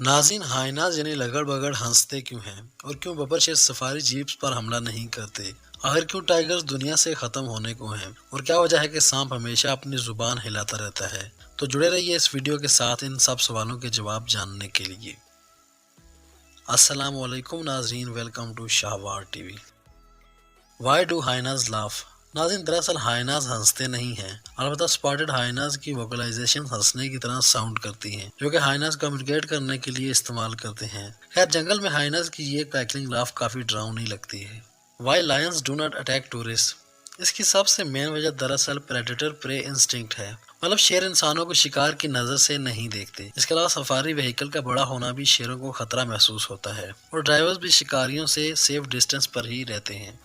नाज़रीन, हाइनाज यानी लगड़ बगड़ हंसते क्यों हैं और क्यों बबर शेर सफारी जीप्स पर हमला नहीं करते? आखिर क्यों टाइगर्स दुनिया से खत्म होने को हैं और क्या वजह है कि सांप हमेशा अपनी जुबान हिलाता रहता है? तो जुड़े रहिए इस वीडियो के साथ इन सब सवालों के जवाब जानने के लिए। अस्सलाम वालेकुम नाज़रीन, welcome to Shahwar TV. Why do hyenas laugh? नाज़रीन, दरअसल हाइनाज हंसते नहीं हैं, अलबत्ता स्पॉटेड हाइनाज की वोकलाइजेशन हंसने की तरह साउंड करती हैं, जो कि हाइनाज कम्युनिकेट करने के लिए इस्तेमाल करते हैं। खैर, जंगल में हाइनाज की ये क्रैकलिंग लाफ काफ़ी डरावनी लगती है। Why lions do not attack tourist? इसकी सबसे मेन वजह दरअसल प्रेडेटर प्रे इंस्टिंक्ट है, मतलब शेर इंसानों को शिकार की नज़र से नहीं देखते। इसके अलावा सफारी व्हीकल का बड़ा होना भी शेरों को खतरा महसूस होता है और ड्राइवर्स भी शिकारियों से सेफ डिस्टेंस पर ही रहते हैं।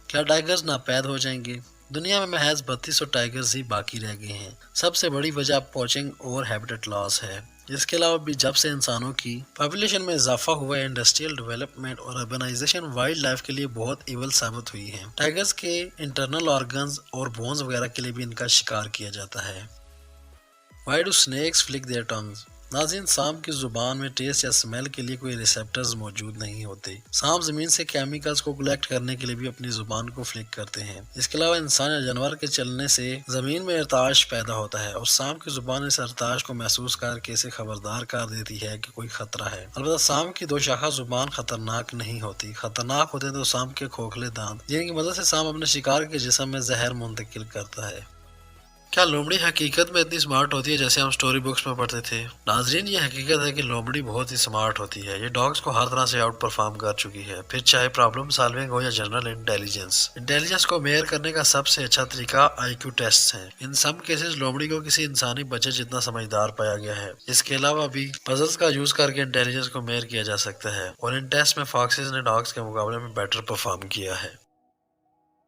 क्या टाइगर्स नापैद हो जाएंगे? दुनिया में महज 3200 टाइगर्स ही बाकी रह गए हैं। सबसे बड़ी वजह पोचिंग और हैबिटेट लॉस है। इसके अलावा भी जब से इंसानों की पॉपुलेशन में इजाफा हुआ है, इंडस्ट्रियल डेवलपमेंट और अर्बनाइजेशन वाइल्ड लाइफ के लिए बहुत इवल साबित हुई है। टाइगर्स के इंटरनल ऑर्गन्स और बोन्स वगैरह के लिए भी इनका शिकार किया जाता है। Why do snakes flick their tongues? नाज़रीन, सांप की जुबान में टेस्ट या स्मेल के लिए कोई रिसेप्टर्स मौजूद नहीं होते। सांप जमीन से केमिकल्स को कलेक्ट करने के लिए भी अपनी जुबान को फ्लिक करते हैं। इसके अलावा इंसान या जानवर के चलने से जमीन में इरताश पैदा होता है और सांप की जुबान इस इरताश को महसूस करके इसे खबरदार कर देती है कि कोई खतरा है। अलबत्ता सांप की दो शाखा जुबान खतरनाक नहीं होती। खतरनाक होते तो सांप के खोखले दांत, जिनकी मदद से सांप अपने शिकार के जिस्म में जहर मुंतकिल करता है। क्या लोमड़ी हकीकत में इतनी स्मार्ट होती है जैसे हम स्टोरी बुक्स में पढ़ते थे? नाजरीन, ये हकीकत है कि लोमड़ी बहुत ही स्मार्ट होती है। ये डॉग्स को हर तरह से आउट परफॉर्म कर चुकी है, फिर चाहे प्रॉब्लम सॉल्विंग हो या जनरल इंटेलिजेंस। इंटेलिजेंस को मेजर करने का सबसे अच्छा तरीका आईक्यू टेस्ट है। इन सब केसेस लोमड़ी को किसी इंसानी बच्चे जितना समझदार पाया गया है। इसके अलावा भी पजल्स का यूज करके इंटेलिजेंस को मेजर किया जा सकता है और इन टेस्ट में फॉक्सेस ने डॉग्स के मुकाबले में बेटर परफॉर्म किया है।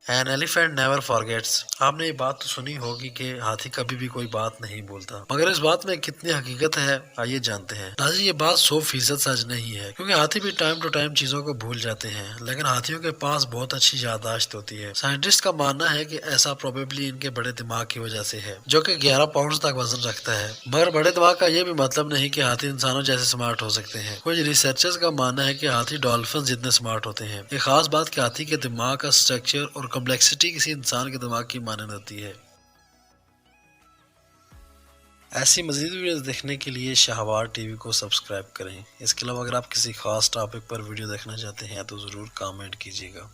An elephant never forgets. आपने ये बात तो सुनी होगी कि हाथी कभी भी कोई बात नहीं भूलता, मगर इस बात में कितनी हकीकत है आइए जानते हैं। नाज़रीन, ये बात 100% सच नहीं है, क्योंकि हाथी भी टाइम टू टाइम चीजों को भूल जाते हैं, लेकिन हाथियों के पास बहुत अच्छी याददाश्त होती है। साइंटिस्ट का मानना है कि ऐसा प्रोबेबली इनके बड़े दिमाग की वजह से है, जो कि 11 पाउंड तक वजन रखता है। मगर बड़े दिमाग का ये भी मतलब नहीं कि हाथी इंसानों जैसे स्मार्ट हो सकते हैं। कुछ रिसर्चर्स का मानना है कि हाथी डॉल्फिन जितने स्मार्ट होते हैं। एक खास बात कि हाथी के दिमाग का स्ट्रक्चर और कॉम्प्लेक्सिटी किसी इंसान के दिमाग की मानने होती है। ऐसी मज़ीद वीडियोस देखने के लिए शाहवार टीवी को सब्सक्राइब करें। इसके अलावा अगर आप किसी खास टॉपिक पर वीडियो देखना चाहते हैं तो ज़रूर कमेंट कीजिएगा।